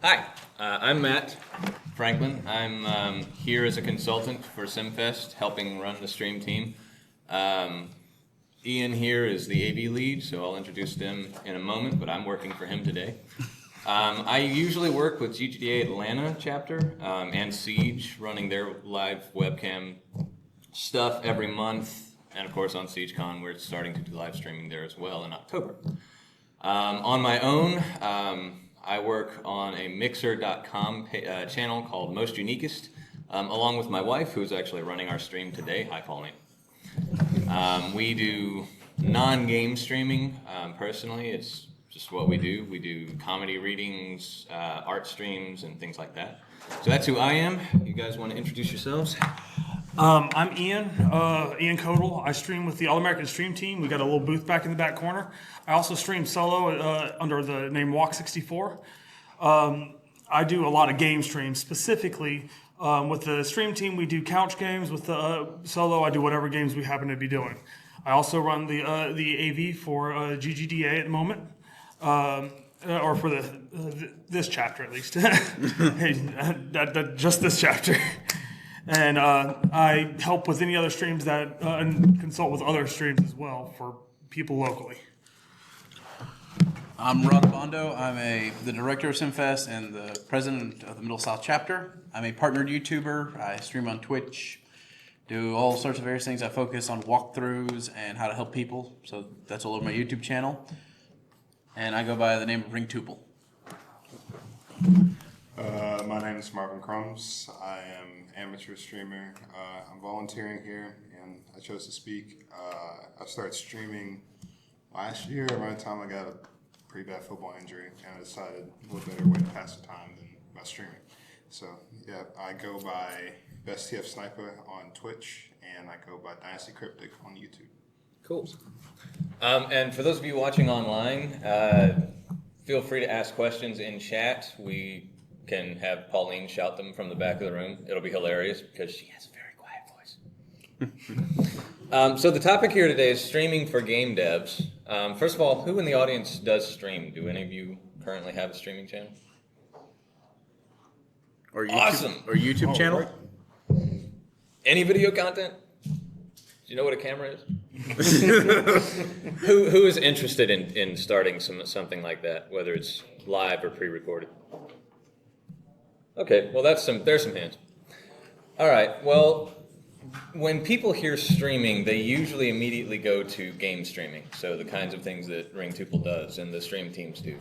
Hi, I'm Matt Franklin. I'm here as a consultant for CIMFest, helping run the stream team. Ian here is the AV lead, so I'll introduce them in a moment, but I'm working for him today. I usually work with GGDA Atlanta chapter and Siege, running their live webcam stuff every month, and of course on SiegeCon, we're starting to do live streaming there as well in October. On my own, I work on a Mixer.com channel called Most Uniquest, along with my wife, who's actually running our stream today. Hi, Pauline. We do non-game streaming. Personally, it's just what we do. We do comedy readings, art streams, and things like that. So that's who I am. You guys want to introduce yourselves? I'm Ian Kodl. I stream with the All-American Stream Team. We got a little booth back in the back corner. I also stream solo under the name Walk64. I do a lot of game streams. Specifically, with the stream team, we do couch games. With the solo, I do whatever games we happen to be doing. I also run the AV for GGDA at the moment. Or for this chapter, at least. Just this chapter. And I help with any other streams that and consult with other streams as well for people locally. I'm Obando. I'm the director of CIMFest and the president of the Middle South chapter. I'm a partnered YouTuber. I stream on Twitch, do all sorts of various things. I focus on walkthroughs and how to help people. So that's all over my YouTube channel. And I go by the name of Ringtuple. My name is Marvin Crumbs. I am amateur streamer. I'm volunteering here, and I chose to speak. I started streaming last year around the time I got a pretty bad football injury, and I decided what better way to pass the time than by streaming. So yeah, I go by Best TF Sniper on Twitch, and I go by Dynasty Cryptic on YouTube. Cool. And for those of you watching online, feel free to ask questions in chat. We can have Pauline shout them from the back of the room. It'll be hilarious because she has a very quiet voice. So the topic here today is streaming for game devs. First of all, who in the audience does stream? Do any of you currently have a streaming channel? Or YouTube, Awesome. Or YouTube channel? Right. Any video content? Do you know what a camera is? Who is interested in starting something like that, whether it's live or pre-recorded? Okay, well there's some hands. All right, well, when people hear streaming, they usually immediately go to game streaming, so the kinds of things that Ringtuple does and the stream teams do.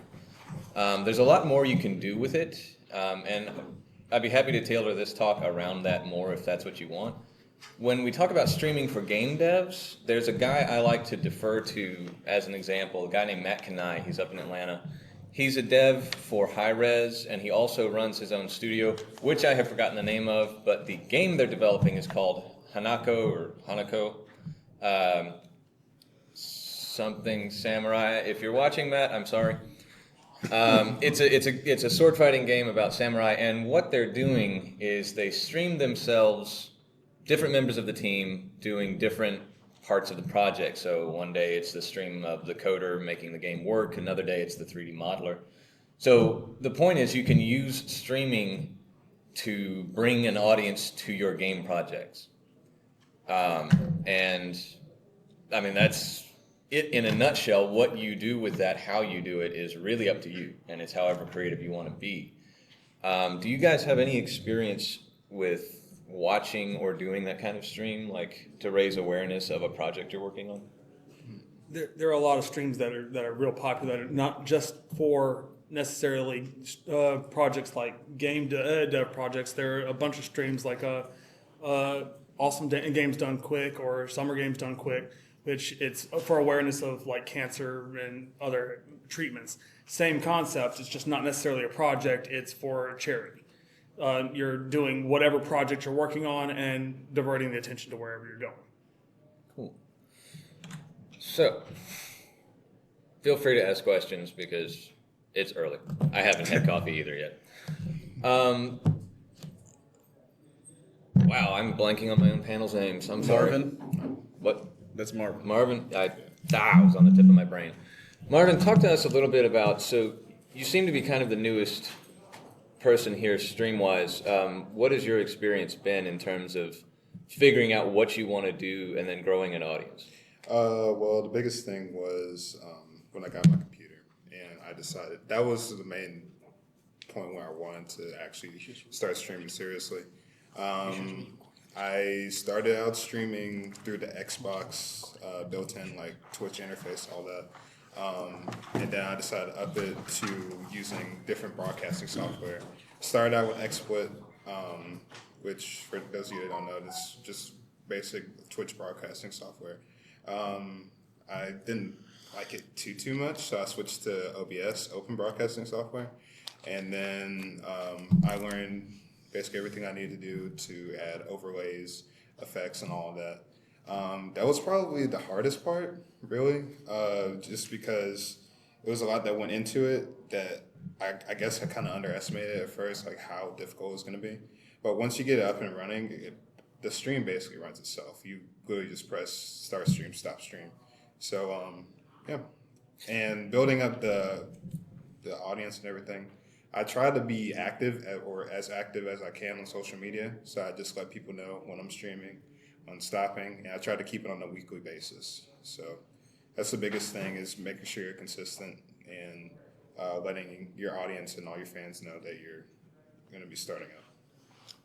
There's a lot more you can do with it, and I'd be happy to tailor this talk around that more if that's what you want. When we talk about streaming for game devs, there's a guy I like to defer to as an example, a guy named Matt Kanai. He's up in Atlanta. He's a dev for Hi-Rez, and he also runs his own studio, which I have forgotten the name of, but the game they're developing is called Hanako, something Samurai. If you're watching, Matt, I'm sorry. It's a sword fighting game about samurai, and what they're doing is they stream themselves, different members of the team, doing different parts of the project. So one day it's the stream of the coder making the game work, another day it's the 3D modeler. So the point is you can use streaming to bring an audience to your game projects. And I mean, that's it in a nutshell. What you do with that, how you do it, is really up to you, and it's however creative you want to be. Do you guys have any experience with watching or doing that kind of stream, like to raise awareness of a project you're working on? There are a lot of streams that are real popular, that are not just for necessarily projects like game dev projects. There are a bunch of streams like Awesome Games Done Quick or Summer Games Done Quick, which it's for awareness of like cancer and other treatments. Same concept, it's just not necessarily a project, it's for charity. You're doing whatever project you're working on and diverting the attention to wherever you're going. Cool. So, feel free to ask questions because it's early. I haven't had coffee either yet. Wow, I'm blanking on my own panel's names. I'm sorry. Marvin. What? That's Marvin. Marvin? It was on the tip of my brain. Marvin, talk to us a little bit about, so you seem to be kind of the newest person here stream-wise, what has your experience been in terms of figuring out what you want to do and then growing an audience? Well, the biggest thing was when I got my computer, and I decided that was the main point where I wanted to actually start streaming seriously. I started out streaming through the Xbox built-in like Twitch interface, all that. And then I decided to up it to using different broadcasting software. Started out with XSplit, which for those of you that don't know, it's just basic Twitch broadcasting software. I didn't like it too much, so I switched to OBS, Open Broadcasting Software. And then I learned basically everything I needed to do to add overlays, effects, and all of that. That was probably the hardest part, really, just because it was a lot that went into it that I guess I kind of underestimated at first, like how difficult it was going to be. But once you get it up and running, the stream basically runs itself. You literally just press start stream, stop stream. So, yeah. And building up the audience and everything, I try to be active or as active as I can on social media. So I just let people know when I'm streaming, when I'm stopping, and I try to keep it on a weekly basis. So that's the biggest thing, is making sure you're consistent and letting your audience and all your fans know that you're going to be starting up.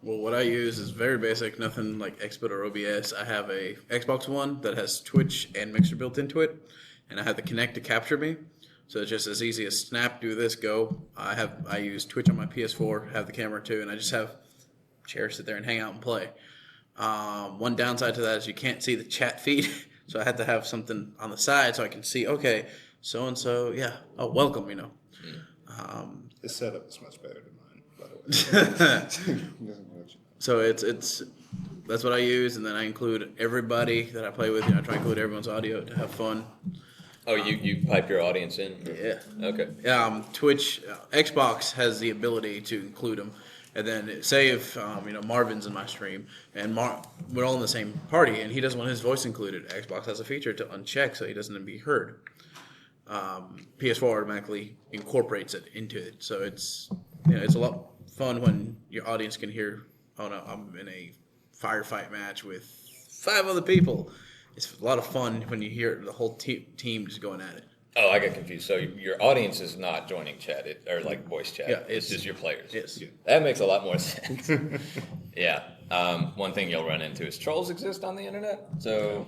Well, what I use is very basic, nothing like XSplit or OBS. I have a Xbox One that has Twitch and Mixer built into it, and I have the Kinect to capture me. So it's just as easy as snap, do this, go. I use Twitch on my PS4, have the camera too, and I just have chairs sit there and hang out and play. One downside to that is you can't see the chat feed, so I had to have something on the side so I can see, okay, so-and-so, yeah, oh, welcome, you know. This setup is much better than mine, by the way. So it's that's what I use, and then I include everybody that I play with. You know, I try to include everyone's audio to have fun. Oh, you pipe your audience in? Yeah. Okay. Twitch, Xbox has the ability to include them, and then say if Marvin's in my stream and we're all in the same party and he doesn't want his voice included, Xbox has a feature to uncheck so he doesn't be heard. PS4 automatically incorporates it into it, so it's a lot fun when your audience can hear. Oh no, I'm in a firefight match with 5 other people. It's a lot of fun when you hear the whole team just going at it. Oh, I got confused. So your audience is not joining chat or like voice chat. Yeah, it's just your players. Yes. That makes a lot more sense. Yeah. One thing you'll run into is trolls exist on the internet. So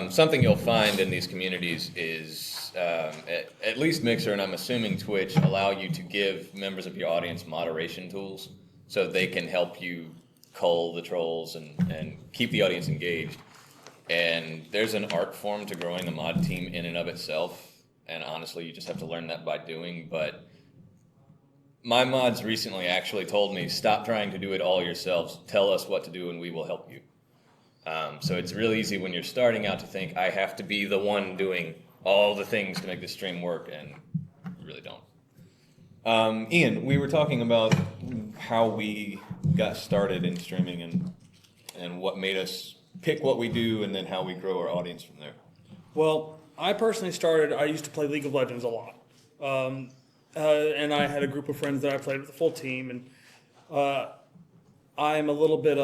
something you'll find in these communities is at least Mixer, and I'm assuming Twitch, allow you to give members of your audience moderation tools so they can help you cull the trolls and keep the audience engaged. And there's an art form to growing a mod team in and of itself, and honestly you just have to learn that by doing. But my mods recently actually told me, stop trying to do it all yourselves, tell us what to do and we will help you. So it's really easy when you're starting out to think, I have to be the one doing all the things to make this stream work, and you really don't. Ian, we were talking about how we got started in streaming and what made us pick what we do and then how we grow our audience from there. Well, I personally I used to play League of Legends a lot. And I had a group of friends that I played with, a full team, and I'm a little bit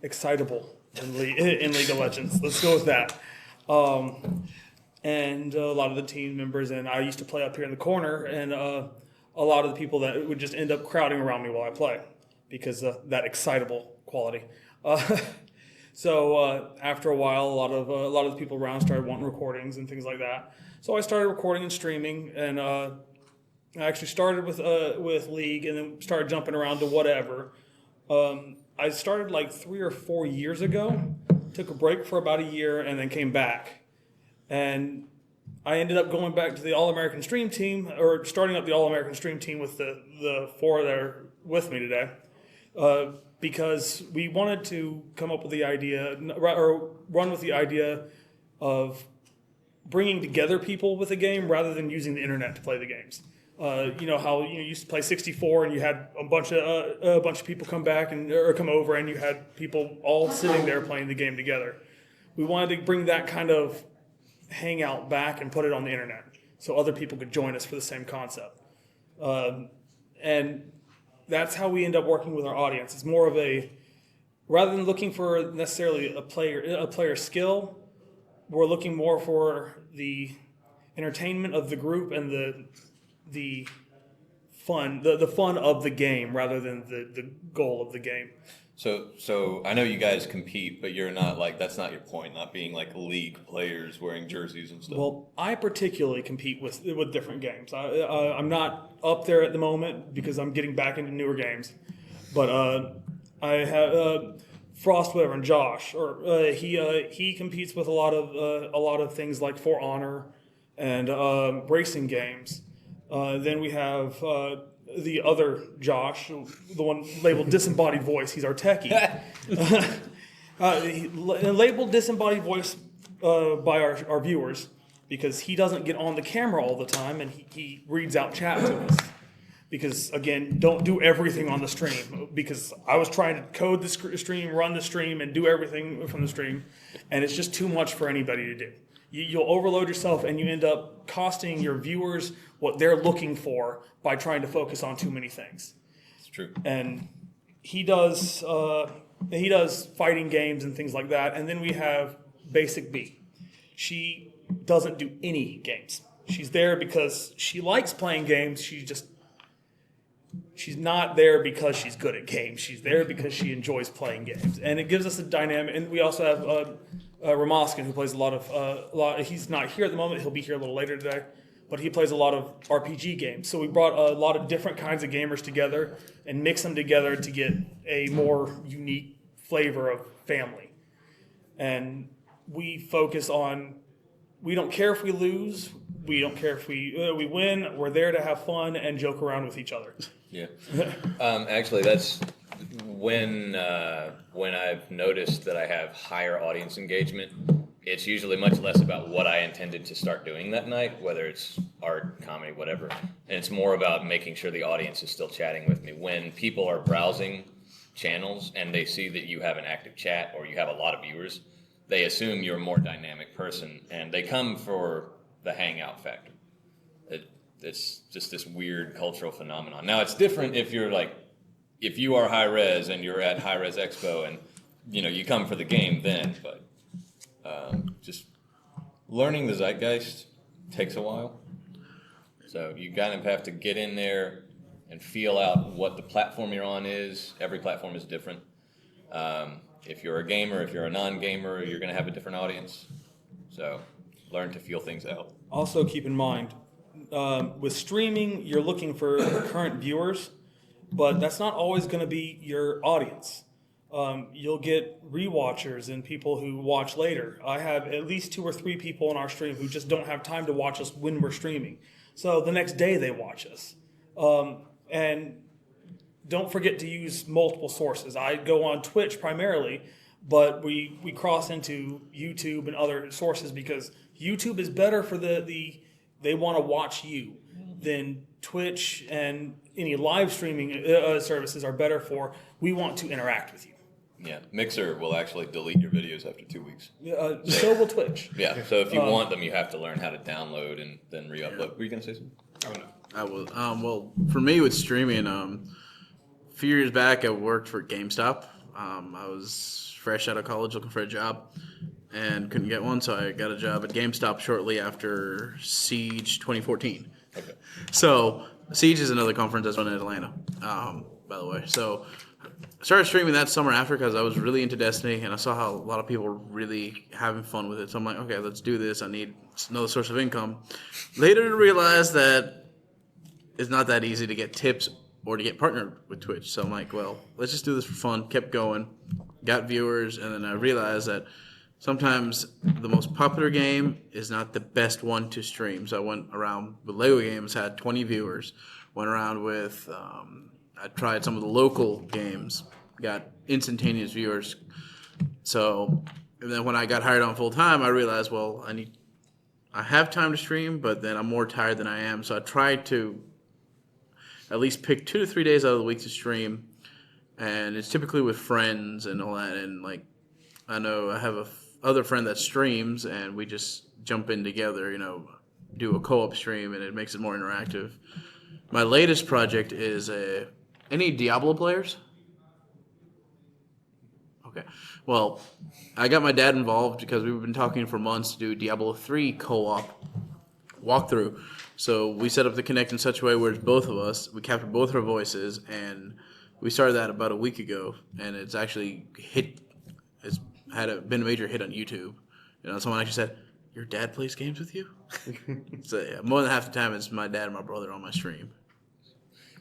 excitable in League of Legends. Let's go with that. And a lot of the team members, and I used to play up here in the corner, and a lot of the people that would just end up crowding around me while I play because that excitable quality. So after a while, a lot of the people around started wanting recordings and things like that. So I started recording and streaming, and I actually started with League, and then started jumping around to whatever. I started like 3 or 4 years ago. Took a break for about a year, and then came back. And I ended up going back to the All-American Stream team, or starting up the All-American Stream team with the 4 that are with me today. Because we wanted to come up with the idea, or run with the idea of bringing together people with a game rather than using the internet to play the games. You know how you used to play 64 and you had a bunch of people come back or come over, and you had people all sitting there playing the game together. We wanted to bring that kind of hangout back and put it on the internet so other people could join us for the same concept. and that's how we end up working with our audience. It's more of a, rather than looking for necessarily a player skill, we're looking more for the entertainment of the group and the fun, the fun of the game rather than the goal of the game. So I know you guys compete, but you're not like, that's not your point, not being like league players wearing jerseys and stuff. Well, I particularly compete with different games. I'm not up there at the moment because I'm getting back into newer games, but I have Frost, whatever, and Josh, or he competes with a lot of things like For Honor and racing games. Then we have the other Josh, the one labeled Disembodied Voice. He's our techie. Labeled Disembodied Voice by our viewers because he doesn't get on the camera all the time and he reads out chat to us. Because, again, don't do everything on the stream. Because I was trying to code the stream, run the stream, and do everything from the stream, and it's just too much for anybody to do. You'll overload yourself, and you end up costing your viewers what they're looking for by trying to focus on too many things. It's true. And he does fighting games and things like that. And then we have Basic B. She doesn't do any games. She's there because she likes playing games. She's not there because she's good at games. She's there because she enjoys playing games. And it gives us a dynamic. And we also have Ramoskin, who plays a lot. He's not here at the moment. He'll be here a little later today. But he plays a lot of RPG games. So we brought a lot of different kinds of gamers together and mix them together to get a more unique flavor of family. And we focus on, we don't care if we lose. We don't care if we win. We're there to have fun and joke around with each other. Yeah. Actually, that's when I've noticed that I have higher audience engagement. It's usually much less about what I intended to start doing that night, whether it's art, comedy, whatever. And it's more about making sure the audience is still chatting with me. When people are browsing channels and they see that you have an active chat or you have a lot of viewers, they assume you're a more dynamic person, and they come for the hangout factor. It's just this weird cultural phenomenon. Now, it's different if you are high res and you're at High Res Expo and you come for the game then, but just learning the zeitgeist takes a while. So you kind of have to get in there and feel out what the platform you're on is. Every platform is different. If you're a gamer, if you're a non-gamer, you're going to have a different audience. So learn to feel things out. Also keep in mind, with streaming, you're looking for current viewers, but that's not always going to be your audience. You'll get rewatchers and people who watch later. I have at least 2 or 3 people on our stream who just don't have time to watch us when we're streaming. So the next day they watch us. And don't forget to use multiple sources. I go on Twitch primarily, but we cross into YouTube and other sources because YouTube is better for they want to watch you than Twitch and any live streaming services are better for, we want to interact with you. Yeah, Mixer will actually delete your videos after 2 weeks. So will Twitch. Yeah, so if you want them, you have to learn how to download and then re-upload. Were you going to say something? Oh, no. I will. Well, for me with streaming, a few years back, I worked for GameStop. I was fresh out of college looking for a job and couldn't get one, so I got a job at GameStop shortly after Siege 2014. Okay. So Siege is another conference that's run in Atlanta, by the way. So I started streaming that summer after because I was really into Destiny, and I saw how a lot of people were really having fun with it. So I'm like, okay, let's do this. I need another source of income. Later to realize that it's not that easy to get tips or to get partnered with Twitch. So I'm like, well, let's just do this for fun. Kept going, got viewers, and then I realized that sometimes the most popular game is not the best one to stream. So I went around with Lego games, had 20 viewers. Went around with, I tried some of the local games, got instantaneous viewers. So and then when I got hired on full time, I realized, well, I have time to stream, but then I'm more tired than I am. So I tried to at least pick 2 to 3 days out of the week to stream. And it's typically with friends and all that. And like, I know I have other friend that streams, and we just jump in together, do a co-op stream, and it makes it more interactive. My latest project is any Diablo players? Okay. Well, I got my dad involved because we've been talking for months to do Diablo 3 co-op walkthrough. So we set up the Connect in such a way where it's both of us. We captured both our voices, and we started that about a week ago, and it's actually hit. It's been a major hit on YouTube. Someone actually said, "Your dad plays games with you?" So yeah, more than half the time it's my dad and my brother on my stream.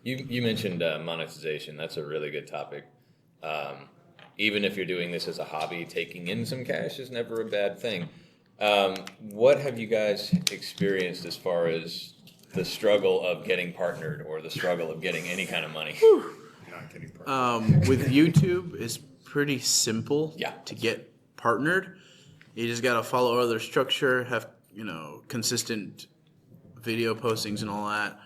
You mentioned monetization. That's a really good topic. Even if you're doing this as a hobby, taking in some cash is never a bad thing. What have you guys experienced as far as the struggle of getting partnered or the struggle of getting any kind of money? Not getting partnered. With YouTube, it's pretty simple Yeah. to get partnered. You just got to follow other structure, have consistent video postings and all that.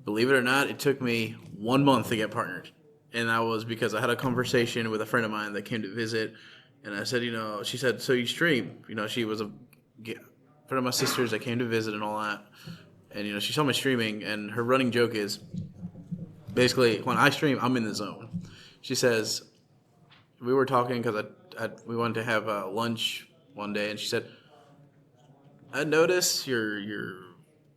Believe it or not, it took me 1 month to get partnered. And that was because I had a conversation with a friend of mine that came to visit. And I said, she said, "So you stream?" She was a friend of my sister's that came to visit and all that. And, she saw me streaming. And her running joke is, basically, when I stream, I'm in the zone. She says, we were talking because we wanted to have lunch one day. And she said, "I noticed you're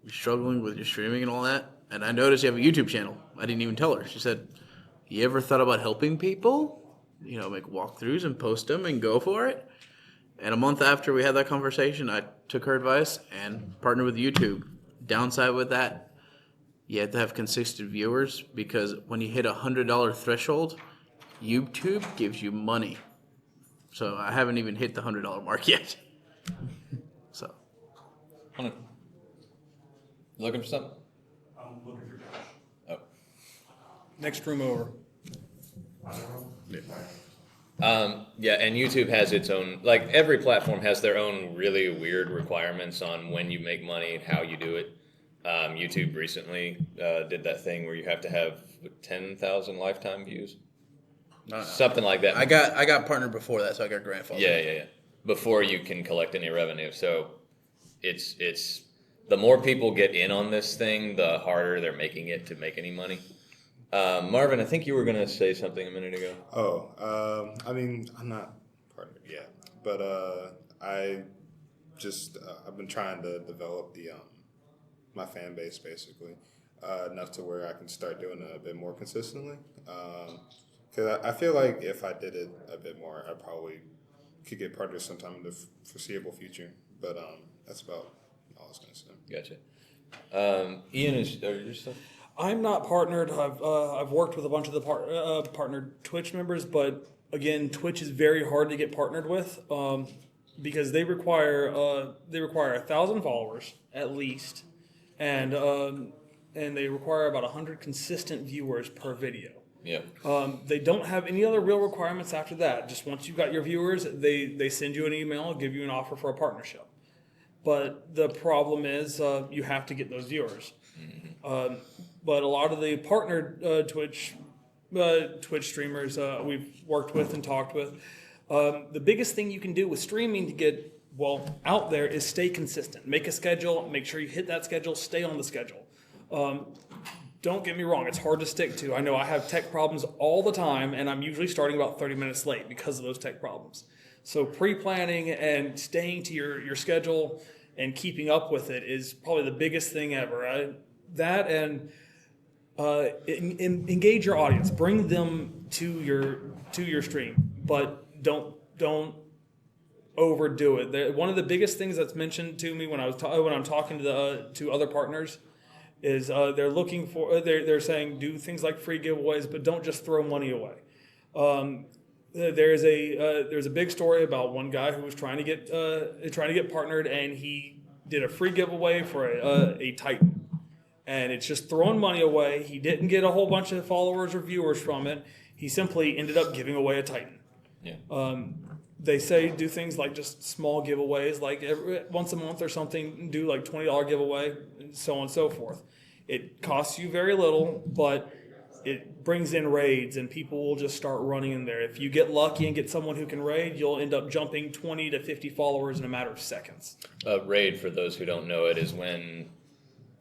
struggling with your streaming and all that. And I noticed you have a YouTube channel." I didn't even tell her. She said, "You ever thought about helping people? Make walkthroughs and post them and go for it?" And a month after we had that conversation, I took her advice and partnered with YouTube. Downside with that, you have to have consistent viewers because when you hit $100 threshold, YouTube gives you money. So I haven't even hit the $100 mark yet. So. Looking for something? I'm looking for Josh. Oh. Next room over. Yeah, and YouTube has its own, like every platform has their own really weird requirements on when you make money and how you do it. YouTube recently did that thing where you have to have 10,000 lifetime views. Something like that. I got partnered before that, so I got grandfathered. Yeah. Before you can collect any revenue. So it's the more people get in on this thing, the harder they're making it to make any money. Marvin, I think you were going to say something a minute ago. I'm not partnered yet, but I've been trying to develop my fan base basically enough to where I can start doing it a bit more consistently. Because I feel like if I did it a bit more, I probably could get partnered sometime in the foreseeable future. But that's about all I was going to say. Gotcha. Ian, are you still? I'm not partnered. I've worked with a bunch of the partnered Twitch members, but again, Twitch is very hard to get partnered with because they require 1,000 followers at least, and they require about 100 consistent viewers per video. Yeah. They don't have any other real requirements after that. Just once you've got your viewers, they send you an email, give you an offer for a partnership. But the problem is you have to get those viewers. Mm-hmm. But a lot of the partnered Twitch streamers we've worked with and talked with, the biggest thing you can do with streaming to get out there is stay consistent. Make a schedule, make sure you hit that schedule, stay on the schedule. Don't get me wrong, it's hard to stick to. I know I have tech problems all the time, and I'm usually starting about 30 minutes late because of those tech problems. So pre-planning and staying to your schedule and keeping up with it is probably the biggest thing ever. That and engage your audience, bring them to your stream, but don't overdo it. One of the biggest things that's mentioned to me when I'm talking to other partners is they're saying do things like free giveaways, but don't just throw money away. There's a big story about one guy who was trying to get partnered, and he did a free giveaway for a Titan. And it's just throwing money away. He didn't get a whole bunch of followers or viewers from it. He simply ended up giving away a Titan. Yeah. They say do things like just small giveaways, like once a month or something, do like $20 giveaway, and so on and so forth. It costs you very little, but it brings in raids, and people will just start running in there. If you get lucky and get someone who can raid, you'll end up jumping 20 to 50 followers in a matter of seconds. A raid, for those who don't know it, is when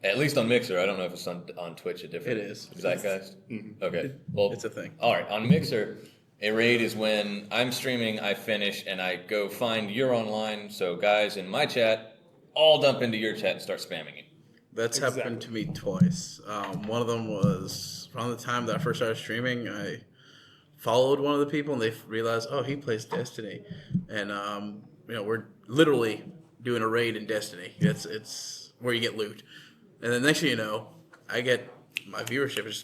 At least on Mixer. I don't know if it's on Twitch a different. It is. Zeitgeist? Okay. Well, It's a thing. All right. On Mixer, a raid is when I'm streaming, I finish, and I go find you're online. So guys in my chat all dump into your chat and start spamming you. That's happened to me twice. One of them was around the time that I first started streaming. I followed one of the people, and they realized, oh, he plays Destiny, and we're literally doing a raid in Destiny. It's where you get loot, and then next thing you know, I get my viewership is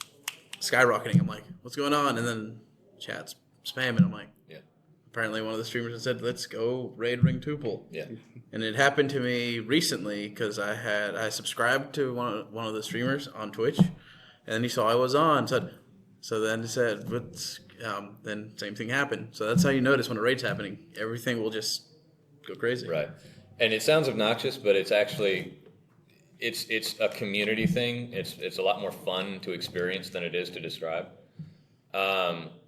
skyrocketing. I'm like, what's going on? And then chat's spamming. I'm like, Yeah. apparently one of the streamers had said, let's go raid ring tuple. Yeah. And it happened to me recently because I subscribed to one of the streamers on Twitch, and then he saw I was on. Then same thing happened. So that's how you notice when a raid's happening. Everything will just go crazy. Right. And it sounds obnoxious, but it's actually it's a community thing. It's a lot more fun to experience than it is to describe.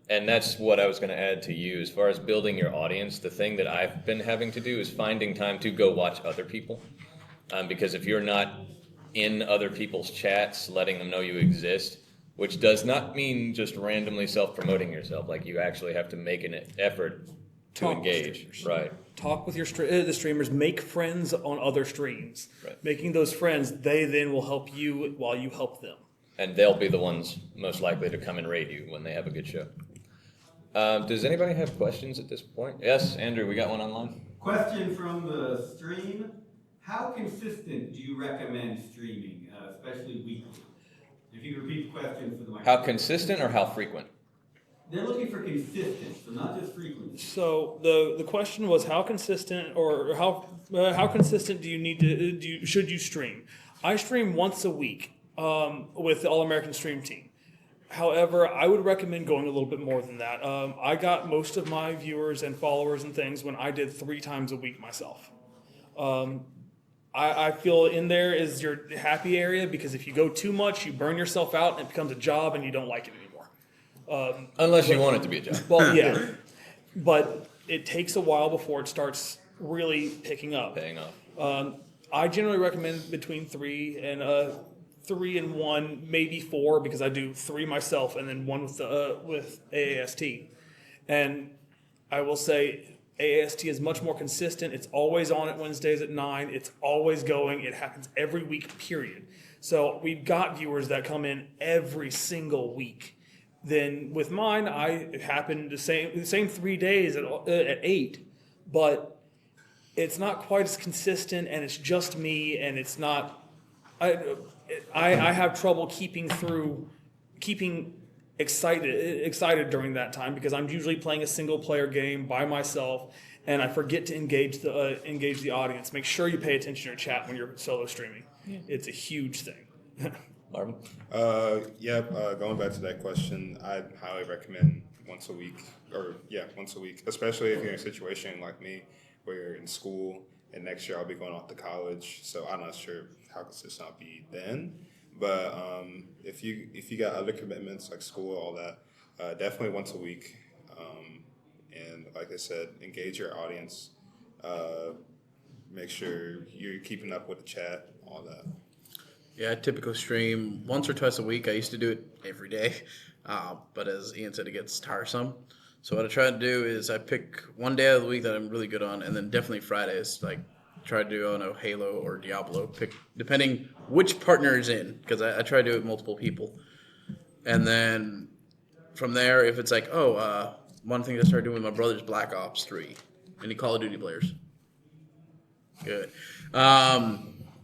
And that's what I was going to add to you. As far as building your audience, the thing that I've been having to do is finding time to go watch other people. Because if you're not in other people's chats, letting them know you exist, which does not mean just randomly self-promoting yourself. Like, you actually have to make an effort to engage. Right. Talk with the streamers. Make friends on other streams. Right. Making those friends, they then will help you while you help them. And they'll be the ones most likely to come and raid you when they have a good show. Does anybody have questions at this point? Yes, Andrew, we got one online. Question from the stream. How consistent do you recommend streaming, especially weekly? If you could repeat the question for the microphone. How consistent or how frequent? They're looking for consistent, so not just frequency. So the question was how consistent or how consistent do you need to should you stream? I stream once a week with the All American Stream Team. However, I would recommend going a little bit more than that. I got most of my viewers and followers and things when I did 3 times a week myself. I feel in there is your happy area, because if you go too much, you burn yourself out and it becomes a job and you don't like it anymore. Unless you want it to be a job. Well, yeah, but it takes a while before it starts really picking up. Paying off. I generally recommend between 3 and 1, maybe 4, because I do 3 myself and then 1 with AAST. And I will say AAST is much more consistent. It's always on at Wednesdays at 9. It's always going. It happens every week, period. So we've got viewers that come in every single week. Then with mine, it happened the same 3 days at 8, but it's not quite as consistent, and it's just me, and it's not. I have trouble keeping excited during that time, because I'm usually playing a single player game by myself, and I forget to engage the audience. Make sure you pay attention to your chat when you're solo streaming. Yeah. It's a huge thing. Marvin? Going back to that question, I highly recommend once a week, especially if you're in a situation like me where you're in school, and next year I'll be going off to college, so I'm not sure how consistent I'll be then. But if you got other commitments like school, all that, definitely once a week. And like I said, engage your audience. Make sure you're keeping up with the chat, all that. Yeah, I typically stream once or twice a week. I used to do it every day, but as Ian said, it gets tiresome. So what I try to do is I pick one day of the week that I'm really good on, and then definitely Fridays, like try to do Halo or Diablo, pick depending which partner is in, because I try to do it with multiple people. And then from there, if it's like, one thing I started doing with my brother's Black Ops 3. Any Call of Duty players? Good.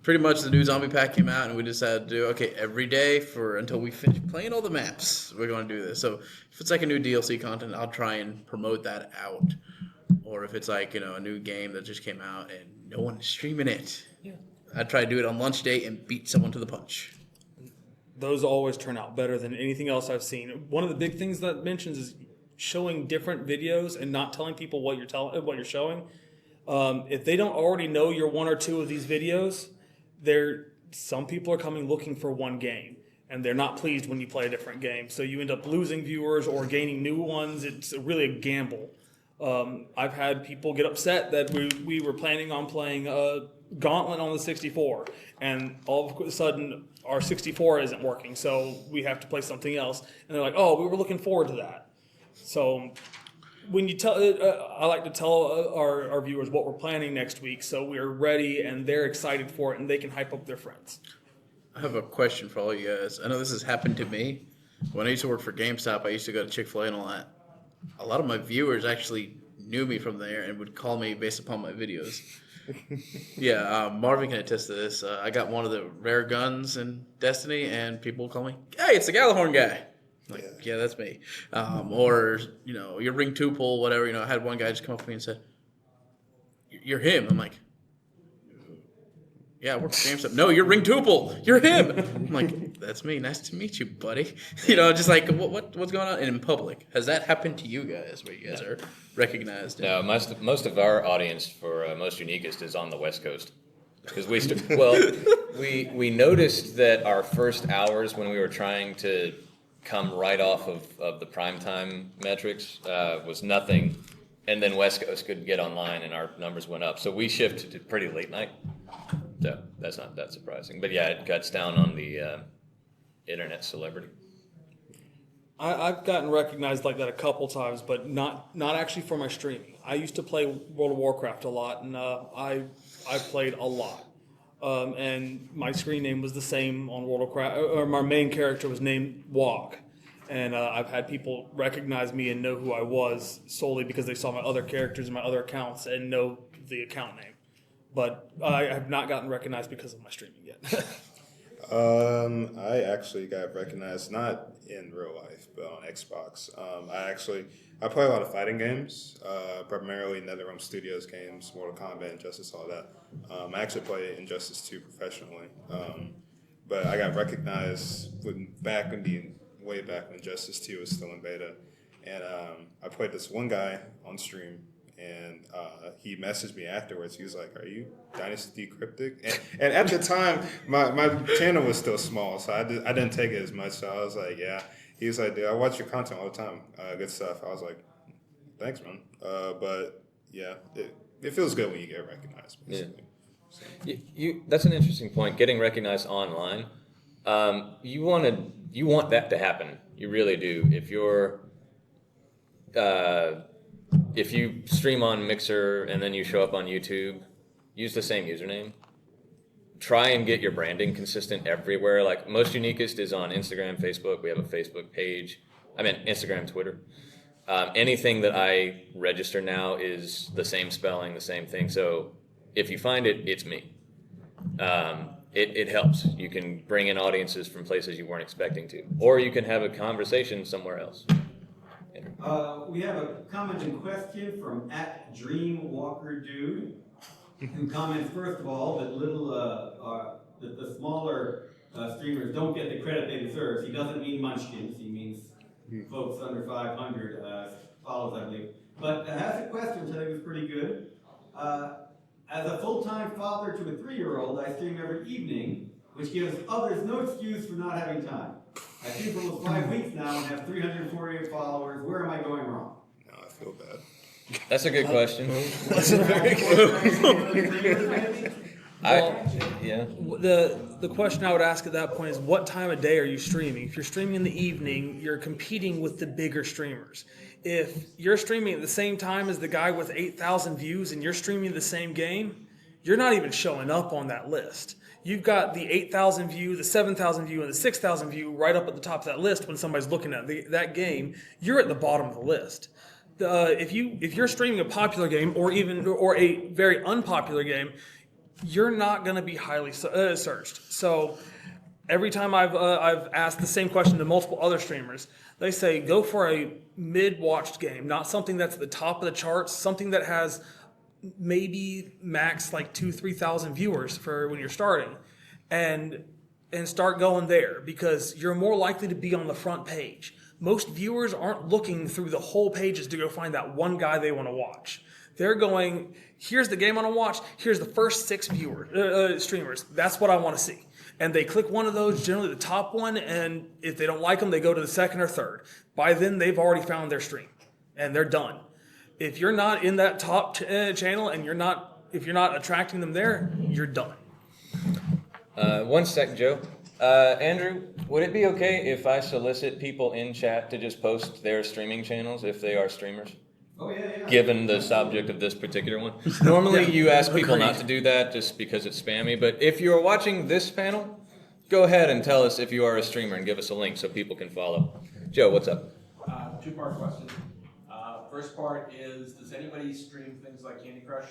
Pretty much the new zombie pack came out, and we decided to do, every day until we finish playing all the maps, we're going to do this. So if it's like a new DLC content, I'll try and promote that out. Or if it's like, a new game that just came out and no one is streaming it, I try to do it on lunch day and beat someone to the punch. Those always turn out better than anything else I've seen. One of the big things that mentions is showing different videos and not telling people what you're showing. If they don't already know your 1 or 2 of these videos, some people are coming looking for one game, and they're not pleased when you play a different game. So you end up losing viewers or gaining new ones. It's really a gamble. I've had people get upset that we were planning on playing Gauntlet on the 64, and all of a sudden our 64 isn't working, so we have to play something else. And they're like, "Oh, we were looking forward to that." So when you tell, I like to tell our viewers what we're planning next week, so we're ready and they're excited for it, and they can hype up their friends. I have a question for all you guys. I know this has happened to me. When I used to work for GameStop, I used to go to Chick-fil-A and all that. A lot of my viewers actually knew me from there and would call me based upon my videos. Yeah, Marvin can attest to this. I got one of the rare guns in Destiny, and people call me, "Hey, it's the Gallahorn guy." I'm like, yeah, that's me. Or, your ring tuple, whatever. I had one guy just come up to me and said, "You're him." I'm like, "Yeah, I work for GameStop." "No, you're ring tuple. You're him." I'm like, "That's me. Nice to meet you, buddy." Just like, what's going on? And in public, has that happened to you guys, where you guys are recognized? No, most of our audience for Most Uniquest is on the West Coast. Because we noticed that our first hours when we were trying to come right off of the primetime metrics was nothing, and then West Coast could get online and our numbers went up. So we shifted to pretty late night. So that's not that surprising. But yeah, it cuts down on the internet celebrity. I've gotten recognized like that a couple times, but not actually for my streaming. I used to play World of Warcraft a lot, and I played a lot. And my screen name was the same on World of Warcraft, or my main character was named Wog. And I've had people recognize me and know who I was solely because they saw my other characters and my other accounts and know the account name. But I have not gotten recognized because of my streaming yet. I actually got recognized not in real life, but on Xbox. I play a lot of fighting games, primarily NetherRealm Studios games, Mortal Kombat, Injustice, all that. I actually play Injustice 2 professionally, but I got recognized way back when Injustice 2 was still in beta, and I played this one guy on stream. And he messaged me afterwards. He was like, "Are you Dynasty Cryptic?" And at the time, my channel was still small, so I didn't take it as much. So I was like, "Yeah." He was like, "Dude, I watch your content all the time. Good stuff." I was like, "Thanks, man." But yeah, it feels good when you get recognized, basically. Yeah. So. That's an interesting point. Getting recognized online, you want that to happen. You really do. If you stream on Mixer and then you show up on YouTube, use the same username. Try and get your branding consistent everywhere. Like Most Uniquest is on Instagram, Facebook. We have a Facebook page. Instagram, Twitter. Anything that I register now is the same spelling, the same thing. So if you find it, it's me. It helps. You can bring in audiences from places you weren't expecting to. Or you can have a conversation somewhere else. We have a comment and question from @DreamWalkerDude, who comments first of all that that the smaller streamers don't get the credit they deserve. He doesn't mean munchkins; he means folks under 500 follows, I believe. But has a question, which I think is pretty good. As a full-time father to a 3-year-old, I stream every evening, which gives others no excuse for not having time. I stream for almost 5 weeks now and have 348 followers. Where am I going wrong? No, I feel bad. That's a good question. That's a very Well, The question I would ask at that point is, what time of day are you streaming? If you're streaming in the evening, you're competing with the bigger streamers. If you're streaming at the same time as the guy with 8,000 views and you're streaming the same game, you're not even showing up on that list. You've got the 8,000 view, the 7,000 view, and the 6,000 view right up at the top of that list when somebody's looking at that game. You're at the bottom of the list. If you're streaming a popular game or a very unpopular game, you're not going to be highly searched. So every time I've asked the same question to multiple other streamers, they say go for a mid-watched game, not something that's at the top of the charts, something that has maybe max like 2,000-3,000 viewers for when you're starting, and start going there because you're more likely to be on the front page. Most viewers aren't looking through the whole pages to go find that one guy they want to watch. They're going, here's the game I want to watch, here's the first 6 streamers. That's what I want to see. And they click one of those, generally the top one, and if they don't like them, they go to the second or third. By then, they've already found their stream, and they're done. if you're not in that top channel and if you're not attracting them there, you're done. 1 sec, Joe. Andrew, would it be okay if I solicit people in chat to just post their streaming channels if they are streamers? Oh, yeah. Given the subject of this particular one. Normally you ask people not to do that just because it's spammy, but if you're watching this panel, go ahead and tell us if you are a streamer and give us a link so people can follow. Joe, what's up? Two-part question. First part is, does anybody stream things like Candy Crush?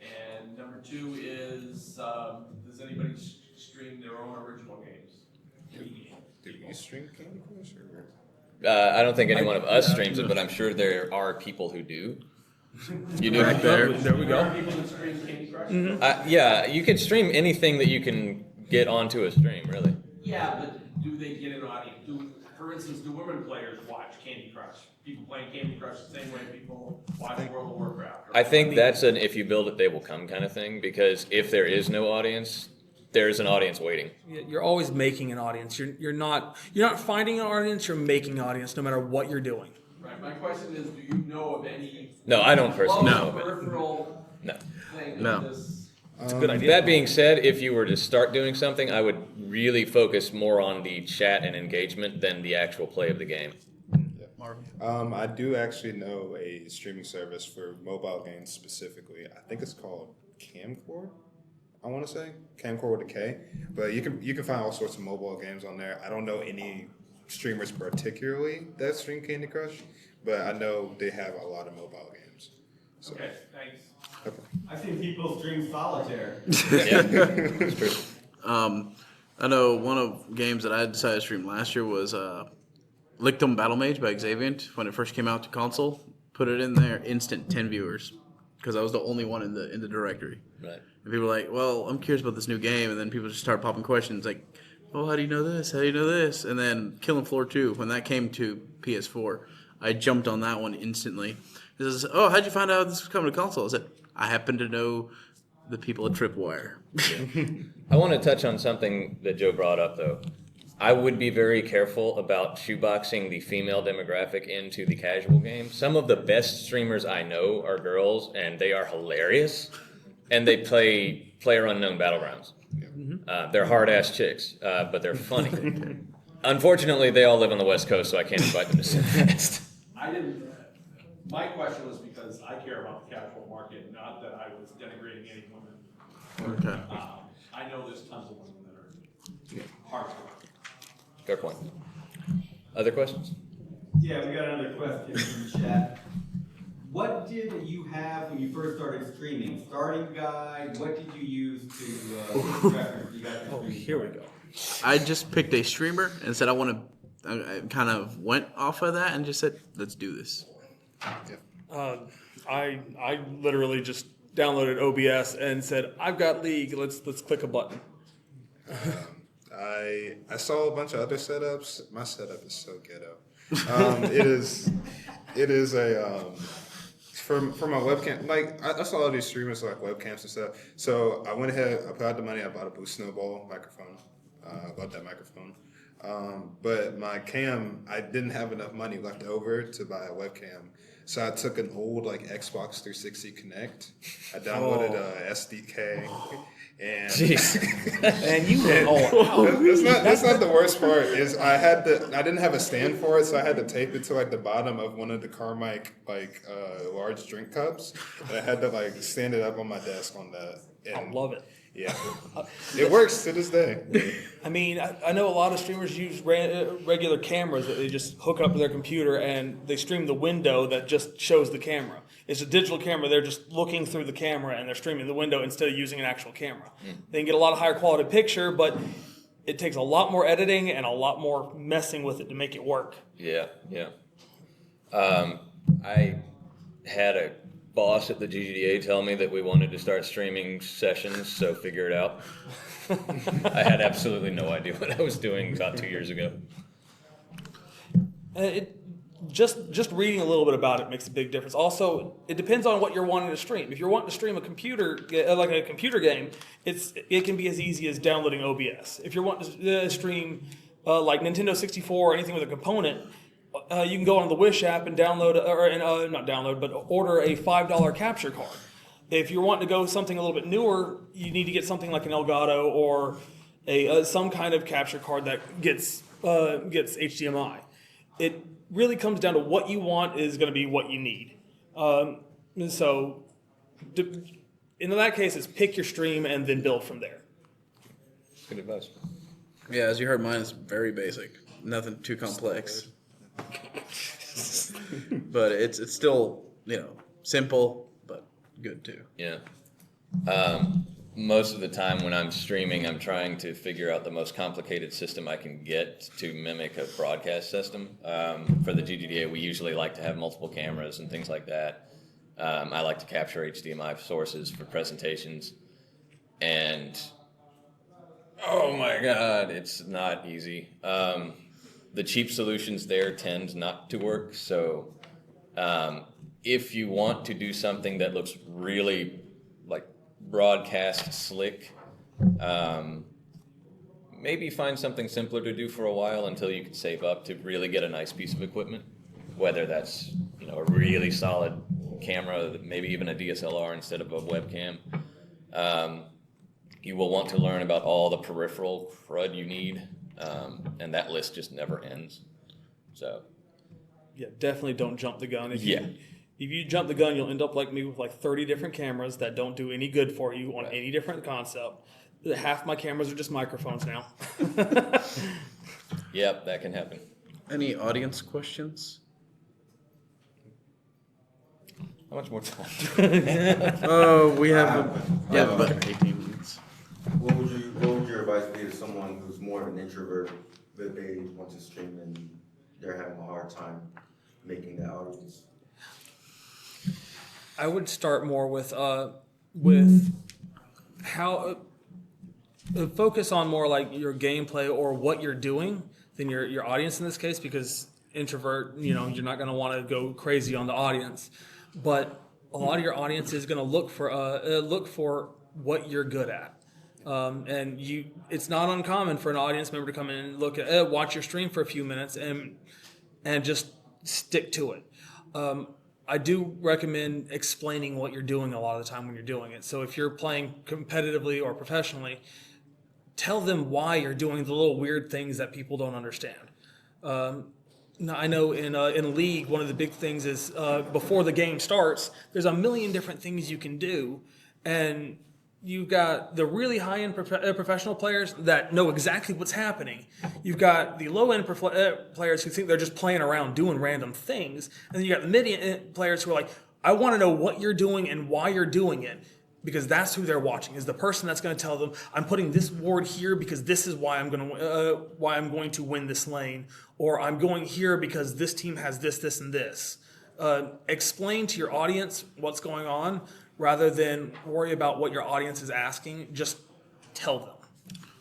And number 2 is, does anybody stream their own original games? Do you stream Candy Crush or? I don't think any one of us streams it, but I'm sure there are people who do. You do? There we There go. are people that stream Candy Crush? Yeah, you can stream anything that you can get onto a stream, really. Yeah, but do they get an audience? For instance, do women players watch Candy Crush? People playing Candy Crush the same way people watch World of Warcraft? I think that's an if you build it, they will come kind of thing, because if there is no audience, there's an audience waiting. You're always making an audience. You're not finding an audience. You're making an audience, no matter what you're doing. Right. My question is, do you know of any No, I don't personally know of it. peripheral No. thing No. of this? It's a good idea. That being said, if you were to start doing something, I would really focus more on the chat and engagement than the actual play of the game. Marvin. I do actually know a streaming service for mobile games specifically. I think it's called Camcord. I want to say Camcord with a K, but you can find all sorts of mobile games on there. I don't know any streamers particularly that stream Candy Crush, but I know they have a lot of mobile games. So, Okay, thanks. okay. I've seen people stream solitaire. Yeah, it's true. I know one of games that I decided to stream last year was Lictum Battle Mage by Xaviant. When it first came out to console, put it in there, instant 10 viewers, because I was the only one in the directory. Right. And people were like, well, I'm curious about this new game. And then people just start popping questions like, oh, how do you know this? How do you know this? And then Killing Floor 2, when that came to PS4, I jumped on that one instantly. It says, oh, how'd you find out this was coming to console? I said, I happen to know the people at Tripwire. I want to touch on something that Joe brought up, though. I would be very careful about shoeboxing the female demographic into the casual game. Some of the best streamers I know are girls, and they are hilarious, and they play PlayerUnknown Battlegrounds. They're hard-ass chicks, but they're funny. Unfortunately, they all live on the West Coast, so I can't invite them to CIMFest. I didn't. My question was because I care about the casual market, not that I was denigrating any women. Okay. I know there's tons of women that are hardcore. Fair point. Other questions? Yeah, we got another question from the chat. What did you have when you first started streaming? Starting guide? What did you use to reference you got your streaming? Here we go. I just picked a streamer and said I kind of went off of that and just said, let's do this. I literally just downloaded OBS and said, I've got League. Let's click a button. I saw a bunch of other setups. My setup is so ghetto. It is a for my webcam. Like I saw all these streamers like webcams and stuff. So I went ahead. I put out the money. I bought a Boost Snowball microphone. I bought that microphone. But my cam, I didn't have enough money left over to buy a webcam. So I took an old like Xbox 360 Connect. I downloaded a SDK. And And you went all out. that's not the worst part. Is I didn't have a stand for it, so I had to tape it to like the bottom of one of the Carmike large drink cups. And I had to like stand it up on my desk on that. I And love it. yeah, it works to this day. I mean, I know a lot of streamers use regular cameras that they just hook up to their computer and they stream the window that just shows the camera. It's a digital camera. They're just looking through the camera and they're streaming the window instead of using an actual camera. They can get a lot of higher quality picture, but it takes a lot more editing and a lot more messing with it to make it work. Yeah. I had a boss at the GGDA tell me that we wanted to start streaming sessions, so figure it out. I had absolutely no idea what I was doing about 2 years ago. Just reading a little bit about it makes a big difference. Also, it depends on what you're wanting to stream. If you're wanting to stream a computer game, it can be as easy as downloading OBS. If you're wanting to stream like Nintendo 64 or anything with a component, you can go on the Wish app and download, not download, but order a $5 capture card. If you're wanting to go something a little bit newer, you need to get something like an Elgato or some kind of capture card that gets HDMI. It really comes down to what you want is going to be what you need. So in that case, it's pick your stream and then build from there. Good advice. Yeah, as you heard, mine is very basic. Nothing too complex. But it's still, simple, but good too. Yeah. Most of the time when I'm streaming, I'm trying to figure out the most complicated system I can get to mimic a broadcast system. For the GGDA, we usually like to have multiple cameras and things like that. I like to capture HDMI sources for presentations. And, oh my God, it's not easy. The cheap solutions there tend not to work. So if you want to do something that looks really like broadcast slick, maybe find something simpler to do for a while until you can save up to really get a nice piece of equipment, whether that's a really solid camera, maybe even a DSLR instead of a webcam. You will want to learn about all the peripheral crud you need, and that list just never ends. So Yeah, definitely don't jump the gun. If Yeah. you jump the gun, you'll end up like me with like 30 different cameras that don't do any good for you on any different concept. Half my cameras are just microphones now. Yep, that can happen. Any audience questions? How much more time? Oh, we have but 18 minutes. What would your advice be to someone who's more of an introvert that they want to stream and they're having a hard time making that audience? I would start more with how focus on more like your gameplay or what you're doing than your audience in this case, because introvert, you're not going to want to go crazy on the audience, but a lot of your audience is going to look for what you're good at. And it's not uncommon for an audience member to come in and watch your stream for a few minutes and just stick to it. I do recommend explaining what you're doing a lot of the time when you're doing it. So if you're playing competitively or professionally, tell them why you're doing the little weird things that people don't understand. Now, I know in League, one of the big things is before the game starts, there's a million different things you can do, and you've got the really high-end professional players that know exactly what's happening. You've got the low-end players who think they're just playing around doing random things. And then you got the mid-end players who are like, I want to know what you're doing and why you're doing it, because that's who they're watching, is the person that's going to tell them, I'm putting this ward here because this is why I'm going to win this lane, or I'm going here because this team has this, this, and this. Explain to your audience what's going on, rather than worry about what your audience is asking. Just tell them.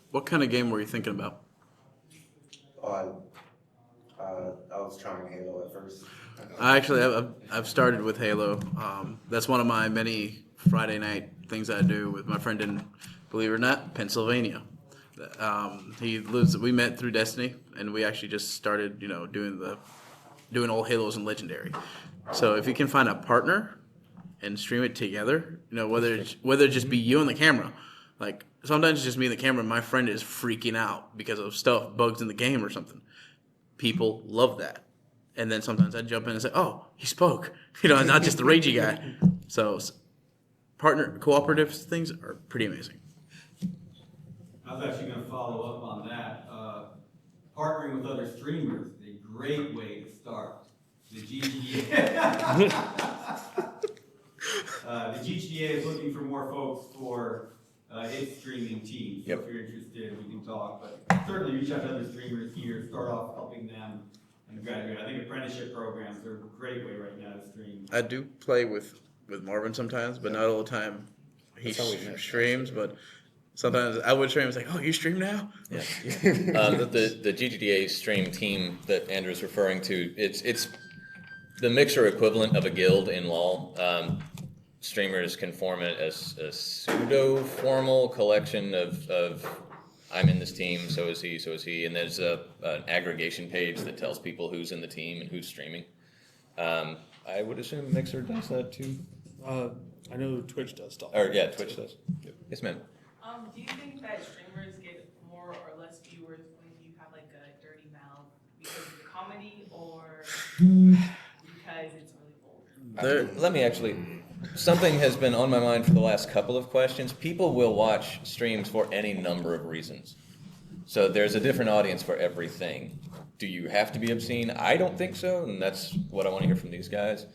What kind of game were you thinking about? I was trying Halo at first. I've started with Halo. That's one of my many Friday night things I do with my friend in, believe it or not, Pennsylvania. We met through Destiny, and we actually just started, doing old Halos and Legendary. So if you can find a partner and stream it together, whether it just be you and the camera. Like, sometimes it's just me and the camera, and my friend is freaking out because of bugs in the game or something. People love that. And then sometimes I jump in and say, oh, he spoke. Not just the ragey guy. So partner cooperative things are pretty amazing. I was actually going to follow up on that. Partnering with other streamers is a great way to start. The GGDA. The GGDA is looking for more folks for its streaming team. So Yep. if you're interested, we can talk. But certainly reach out to other streamers here, start off helping them and graduate. I think apprenticeship programs are a great way right now to stream. I do play with Marvin sometimes, but not all the time. He streams, but sometimes I would stream. It's like, oh, you stream now? Yeah. The GGDA stream team that Andrew's referring to, it's the mixer equivalent of a guild in LoL. Streamers can form it as a pseudo-formal collection of I'm in this team, so is he, and there's an aggregation page that tells people who's in the team and who's streaming. I would assume Mixer does that too. I know Twitch does stuff. Or yeah, Twitch does. Yes, ma'am. Do you think that streamers get more or less viewers when you have like a dirty mouth because of the comedy or because it's really vulgar? Let me actually. Something has been on my mind for the last couple of questions. People will watch streams for any number of reasons. So there's a different audience for everything. Do you have to be obscene? I don't think so, and that's what I want to hear from these guys.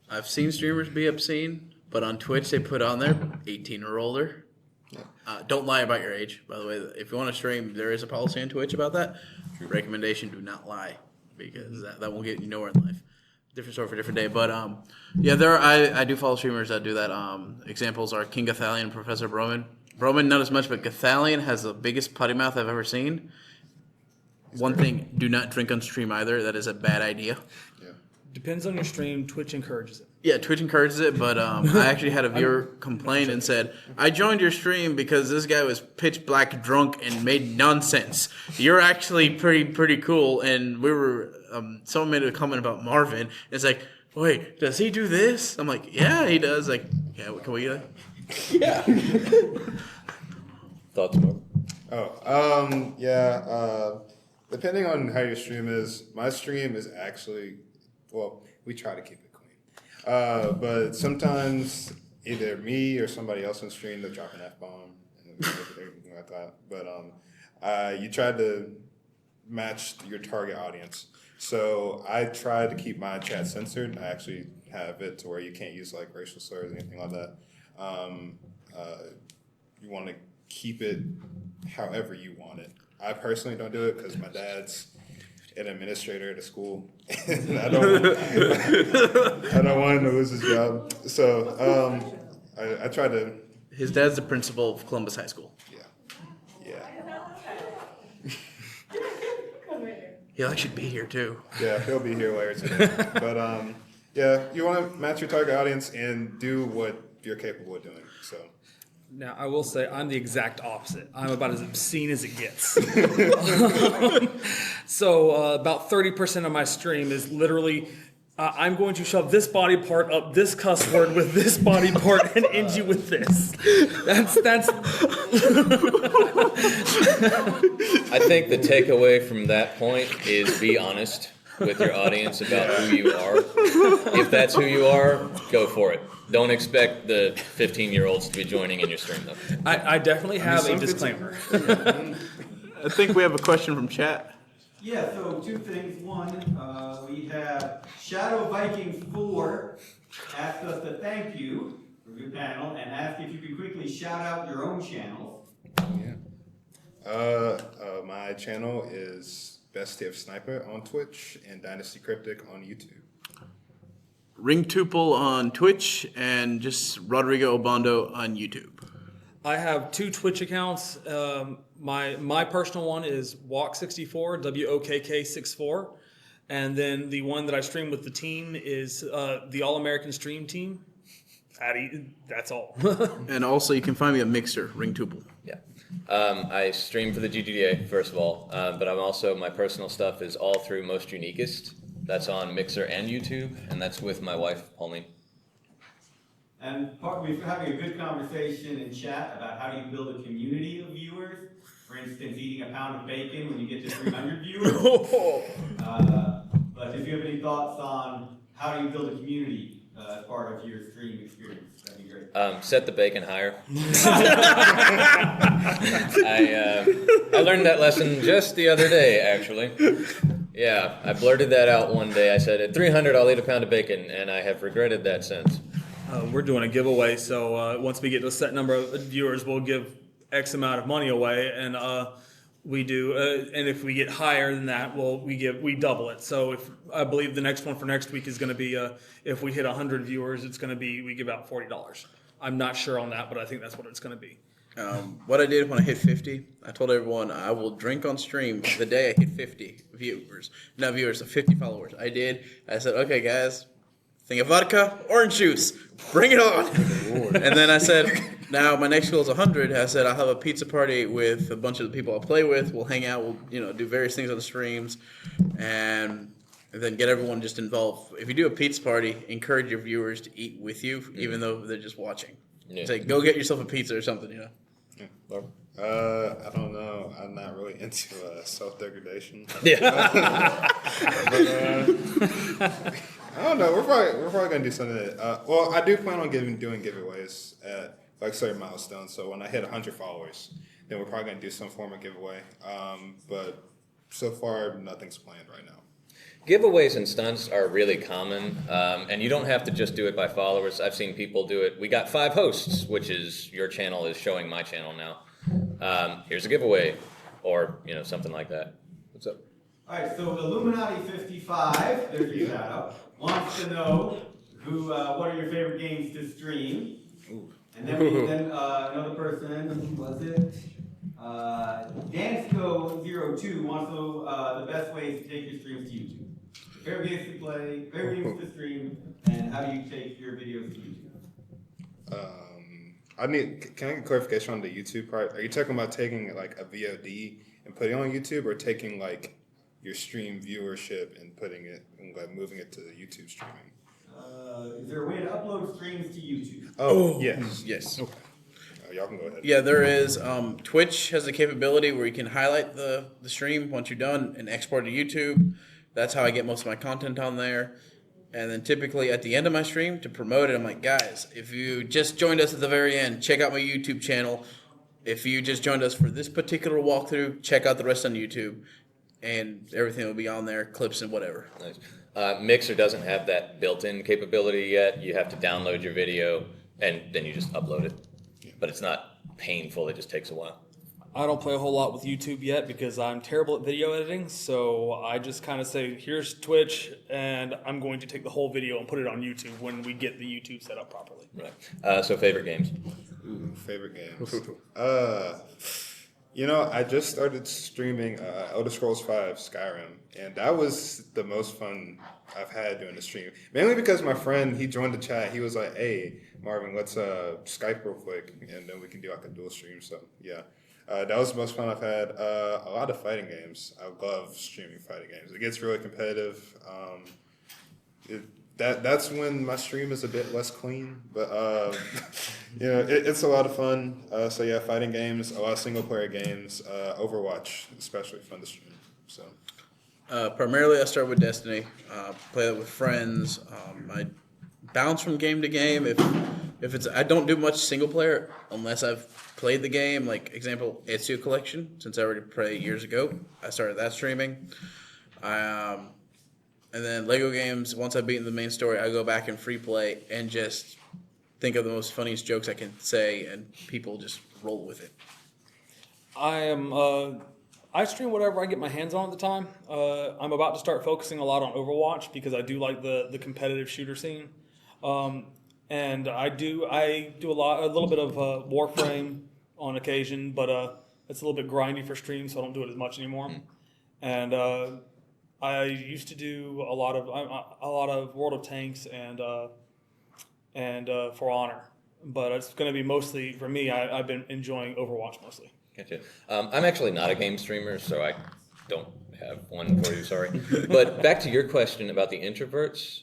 I've seen streamers be obscene, but on Twitch they put on there 18 or older. Don't lie about your age, by the way. If you want to stream, there is a policy on Twitch about that. Recommendation: do not lie, because that won't get you nowhere in life. Different story for a different day. But yeah, I do follow streamers that do that. Examples are King Gathalion and Professor Broman. Broman not as much, but Gathalion has the biggest potty mouth I've ever seen. One thing: do not drink on stream either. That is a bad idea. Depends on your stream. Twitch encourages it. Yeah, Twitch encourages it, but I actually had a viewer complain and said, I joined your stream because this guy was pitch black drunk and made nonsense. You're actually pretty cool. And we were, someone made a comment about Marvin. It's like, wait, does he do this? I'm like, yeah, he does. Like, yeah, can we get that? Yeah. Thoughts, Mark? Depending on how your stream is, my stream is actually, well, we try to keep it clean. But sometimes either me or somebody else on stream, they'll drop an F-bomb and everything like that. But you try to match your target audience. So I try to keep my chat censored. I actually have it to where you can't use like racial slurs or anything like that. You want to keep it however you want it. I personally don't do it because my dad's an administrator at a school, and I don't want him to lose his job. So I try to. His dad's the principal of Columbus High School. Yeah. He'll actually be here too. Yeah, he'll be here later today. But yeah, you want to match your target audience and do what you're capable of doing. So. Now, I will say I'm the exact opposite. I'm about as obscene as it gets. So about 30% of my stream is literally, I'm going to shove this body part up this cuss word with this body part and end you with this. That's. I think the takeaway from that point is be honest with your audience about who you are. If that's who you are, go for it. Don't expect the 15-year-olds to be joining in your stream, though. I definitely have a disclaimer. I think we have a question from chat. Yeah, so two things. One, we have Shadow Vikings 4 asked us to thank you for your panel and asked if you could quickly shout out your own channels. My channel is Best of Sniper on Twitch and Dynasty Cryptic on YouTube. Ring Tuple on Twitch and just Rodrigo Obando on YouTube. I have two Twitch accounts. My personal one is Walk64, WOKK64. And then the one that I stream with the team is the All-American Stream Team. That's all. And also you can find me at Mixer, Ring Tuple. Yeah. I stream for the GGDA, first of all, but I'm also, my personal stuff is all through Most Uniquest. That's on Mixer and YouTube, and that's with my wife, Pauline. And we're having a good conversation in chat about how do you build a community of viewers. For instance, eating a pound of bacon when you get to 300 viewers. But if you have any thoughts on how do you build a community as part of your stream experience, that'd be great. Set the bacon higher. I learned that lesson just the other day, actually. Yeah, I blurted that out one day. I said, at 300, I'll eat a pound of bacon, and I have regretted that since. We're doing a giveaway, so once we get to a set number of viewers, we'll give X amount of money away, and we do. And if we get higher than that, we double it. So if I believe the next one for next week is going to be if we hit 100 viewers, it's going to be we give out $40. I'm not sure on that, but I think that's what it's going to be. What I did when I hit 50, I told everyone I will drink on stream the day I hit 50 viewers. Not viewers, 50 followers. I did. I said, okay, guys, thing of vodka, orange juice, bring it on. And then I said, Now my next goal is 100. I said I'll have a pizza party with a bunch of the people I play with. We'll hang out. We'll do various things on the streams, and then get everyone just involved. If you do a pizza party, encourage your viewers to eat with you, even though they're just watching. Yeah. Say, go get yourself a pizza or something. I don't know. I'm not really into self-degradation. Yeah. I don't know. We're probably gonna do something. Well, I do plan on doing giveaways at like certain milestones. So when I hit 100 followers, then we're probably gonna do some form of giveaway. But so far, nothing's planned right now. Giveaways and stunts are really common, and you don't have to just do it by followers. I've seen people do it. We got 5 hosts, which is your channel is showing my channel now. Here's a giveaway, or something like that. What's up? All right, so Illuminati55, there's your shout out, wants to know what are your favorite games to stream? And then another person, who was it? Dansco02 wants to know the best ways to take your streams to YouTube. Favorite games to play, favorite games to stream, and how do you take your videos to YouTube? Can I get clarification on the YouTube part? Are you talking about taking like a VOD and putting it on YouTube, or taking like your stream viewership and putting it and like moving it to the YouTube streaming? Is there a way to upload streams to YouTube? Oh, yes. Yes. Y'all can go ahead. Yeah, there is. Twitch has the capability where you can highlight the stream once you're done and export to YouTube. That's how I get most of my content on there. And then typically at the end of my stream to promote it, I'm like, guys, if you just joined us at the very end, check out my YouTube channel. If you just joined us for this particular walkthrough, check out the rest on YouTube. And everything will be on there, clips and whatever. Nice. Mixer doesn't have that built-in capability yet. You have to download your video, and then you just upload it. But it's not painful. It just takes a while. I don't play a whole lot with YouTube yet because I'm terrible at video editing. So I just kind of say, here's Twitch, and I'm going to take the whole video and put it on YouTube when we get the YouTube set up properly. Right. So favorite games? Ooh, favorite games. I just started streaming Elder Scrolls V Skyrim, and that was the most fun I've had doing the stream. Mainly because my friend, he joined the chat. He was like, "Hey, Marvin, let's Skype real quick, and then we can do like a dual stream." So yeah. That was the most fun I've had. A lot of fighting games. I love streaming fighting games. It gets really competitive. That's when my stream is a bit less clean, but it's a lot of fun. So yeah, fighting games, a lot of single player games. Overwatch, especially fun to stream. So Primarily, I start with Destiny. Play that with friends. I bounce from game to game. If it's, I don't do much single player unless I've played the game. Like example, Ezio Collection. Since I already played years ago, I started that streaming. And then Lego games. Once I've beaten the main story, I go back and free play and just think of the most funniest jokes I can say, and people just roll with it. I stream whatever I get my hands on at the time. I'm about to start focusing a lot on Overwatch because I do like the competitive shooter scene. And I do a little bit of Warframe on occasion, but it's a little bit grindy for stream, so I don't do it as much anymore. And I used to do a lot of World of Tanks and For Honor, but it's going to be mostly for me. I've been enjoying Overwatch mostly. Gotcha. I'm actually not a game streamer, so I don't have one for you. Sorry. But back to your question about the introverts.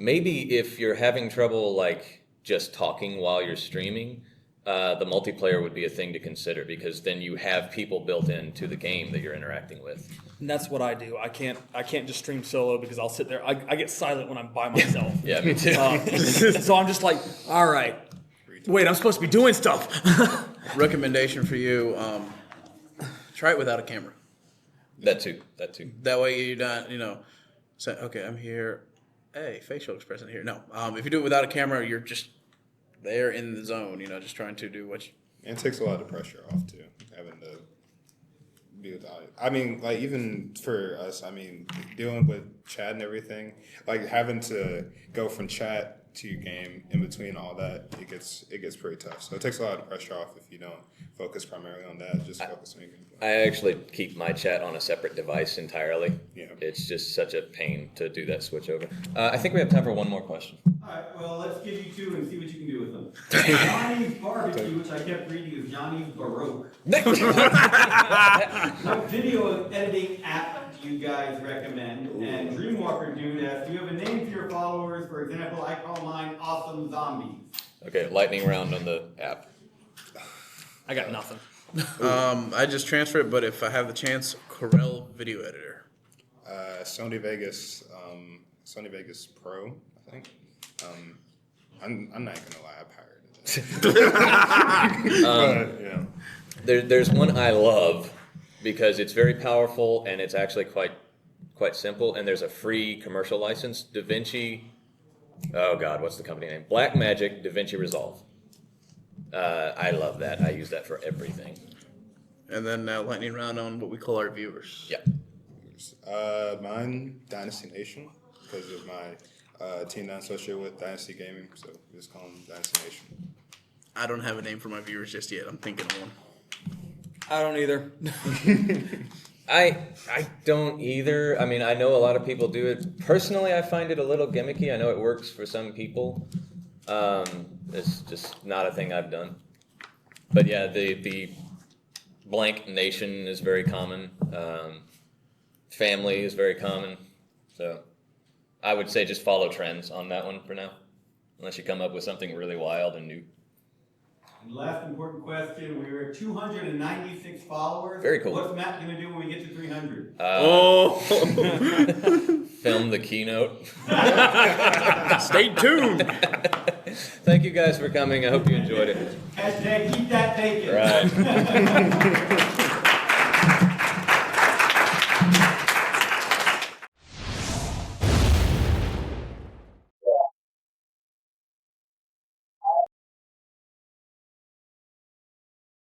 Maybe if you're having trouble like just talking while you're streaming, the multiplayer would be a thing to consider, because then you have people built into the game that you're interacting with. And that's what I do. I can't just stream solo because I'll sit there. I get silent when I'm by myself. Yeah, me too. So I'm just like, all right, wait, I'm supposed to be doing stuff. Recommendation for you: try it without a camera. That too. That way you're not, say, okay, I'm here. Hey, facial expression here. No, if you do it without a camera, you're just there in the zone. Just trying to do what you. And it takes a lot of pressure off too, having to be without it. I mean, like even for us, dealing with chat and everything, like having to go from chat to game in between all that, it gets pretty tough. So it takes a lot of pressure off if you don't focus primarily on that. Just focus on your gameplay. I actually keep my chat on a separate device entirely. Yeah. It's just such a pain to do that switch over. I think we have time for one more question. Alright, well, let's give you two and see what you can do with them. Johnny's Barbecue, which I kept reading is Johnny's Baroque. What video editing app do you guys recommend? And Dreamwalker Dude asks, do you have a name for your followers? For example, I call mine Awesome Zombies. Okay, lightning round on the app. I got nothing. I just transfer it, but if I have the chance, Corel Video Editor. Sony Vegas Pro, I think. I'm not gonna lie, I pirated it. But, yeah. There's one I love because it's very powerful and it's actually quite simple. And there's a free commercial license, DaVinci. Oh God, what's the company name? Blackmagic DaVinci Resolve. I love that. I use that for everything. And then lightning round on what we call our viewers. Yeah. Mine, Dynasty Nation, because of my team that I'm associated with, Dynasty Gaming, so we just call them Dynasty Nation. I don't have a name for my viewers just yet. I'm thinking of one. I don't either. I don't either. I mean, I know a lot of people do it. Personally, I find it a little gimmicky. I know it works for some people. It's just not a thing I've done. But yeah, the blank nation is very common. Family is very common. So I would say just follow trends on that one for now, unless you come up with something really wild and new. And last important question, we were at 296 followers. Very cool. What's Matt gonna do when we get to 300? Film the keynote. Stay tuned. Thank you guys for coming. I hope you enjoyed it. Hashtag eat that bacon. Right.